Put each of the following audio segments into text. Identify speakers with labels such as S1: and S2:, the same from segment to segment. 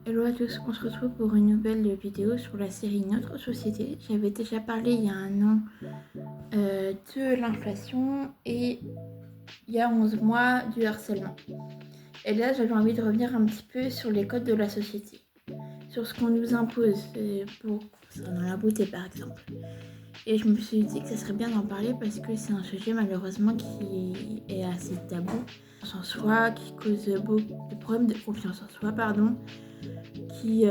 S1: Hello à tous, on se retrouve pour une nouvelle vidéo sur la série Notre Société. J'avais déjà parlé il y a un an de l'inflation et il y a 11 mois du harcèlement. Et là j'avais envie de revenir un petit peu sur les codes de la société, sur ce qu'on nous impose pour concernant la beauté par exemple. Et je me suis dit que ça serait bien d'en parler parce que c'est un sujet malheureusement qui est assez tabou en soi, qui cause beaucoup de problèmes de confiance en soi, qui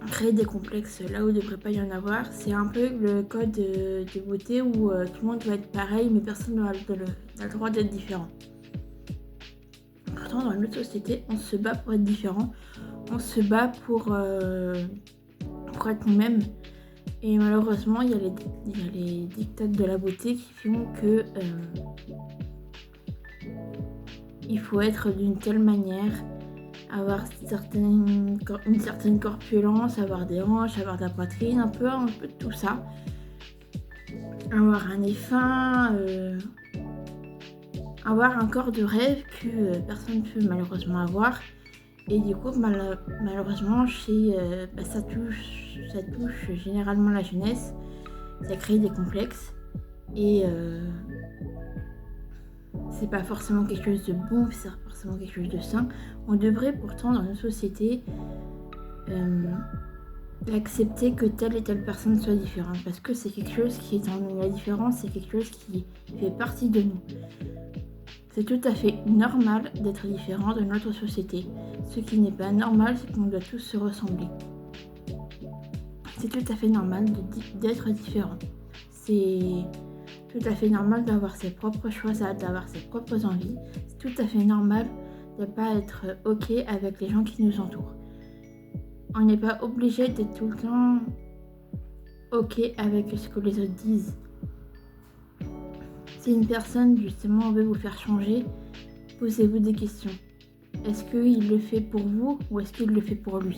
S1: crée des complexes là où il ne devrait pas y en avoir. C'est un peu le code de beauté où tout le monde doit être pareil mais personne n'a le droit d'être différent. Pourtant dans notre société on se bat pour être différent, on se bat pour être nous-mêmes. Et malheureusement, il y a les dictats de la beauté qui font que il faut être d'une telle manière, avoir une certaine corpulence, avoir des hanches, avoir de la poitrine, un peu de tout ça. Avoir un nez fin, avoir un corps de rêve que personne ne peut malheureusement avoir. Et du coup, malheureusement, ça touche généralement la jeunesse. Ça crée des complexes et c'est pas forcément quelque chose de bon, c'est pas forcément quelque chose de sain. On devrait pourtant dans notre société accepter que telle et telle personne soit différente parce que c'est quelque chose qui est en nous. La différence, c'est quelque chose qui fait partie de nous. C'est tout à fait normal d'être différent de notre société. Ce qui n'est pas normal, c'est qu'on doit tous se ressembler. C'est tout à fait normal d'être différent. C'est tout à fait normal d'avoir ses propres choix, d'avoir ses propres envies. C'est tout à fait normal de ne pas être OK avec les gens qui nous entourent. On n'est pas obligé d'être tout le temps OK avec ce que les autres disent. Si une personne justement veut vous faire changer, posez-vous des questions. Est-ce qu'il le fait pour vous ou est-ce qu'il le fait pour lui ?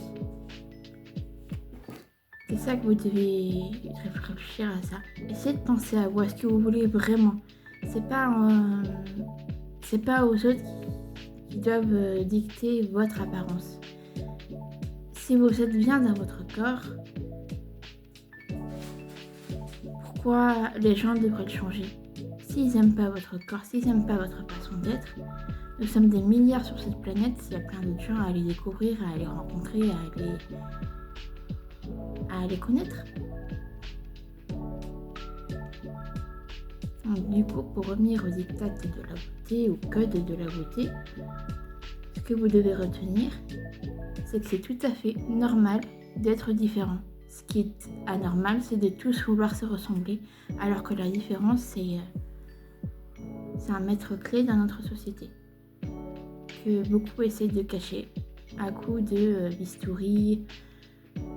S1: C'est ça que vous devez réfléchir à ça. Essayez de penser à vous, à ce que vous voulez vraiment. C'est pas aux autres qui doivent dicter votre apparence. Si vous êtes bien dans votre corps, pourquoi les gens devraient le changer ? S'ils n'aiment pas votre corps, s'ils n'aiment pas votre façon d'être, nous sommes des milliards sur cette planète, il y a plein d'autres gens à aller découvrir, à aller rencontrer, à aller connaître. Donc, du coup, pour revenir aux dictats de la beauté, au code de la beauté, ce que vous devez retenir, c'est que c'est tout à fait normal d'être différent. Ce qui est anormal, c'est de tous vouloir se ressembler, alors que la différence, c'est un maître clé dans notre société, que beaucoup essaient de cacher, à coup de bistouri,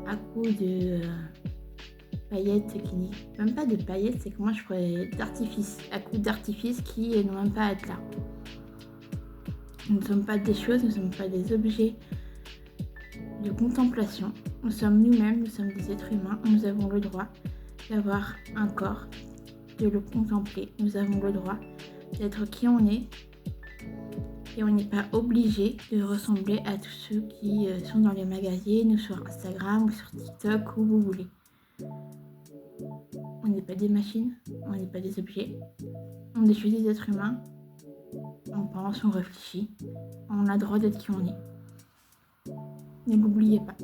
S1: à coup de paillettes même pas de paillettes, c'est que moi je ferais d'artifice, à coup d'artifice qui n'ont même pas à être là. Nous ne sommes pas des choses, nous ne sommes pas des objets de contemplation. Nous sommes nous-mêmes, nous sommes des êtres humains, nous avons le droit d'avoir un corps, de le contempler. Nous avons le droit d'être qui on est et on n'est pas obligé de ressembler à tous ceux qui sont dans les magazines ou sur Instagram ou sur TikTok où vous voulez. On n'est pas des machines, on n'est pas des objets, on est juste des êtres humains. On pense, on réfléchit, on a le droit d'être qui on est. Ne l'oubliez pas.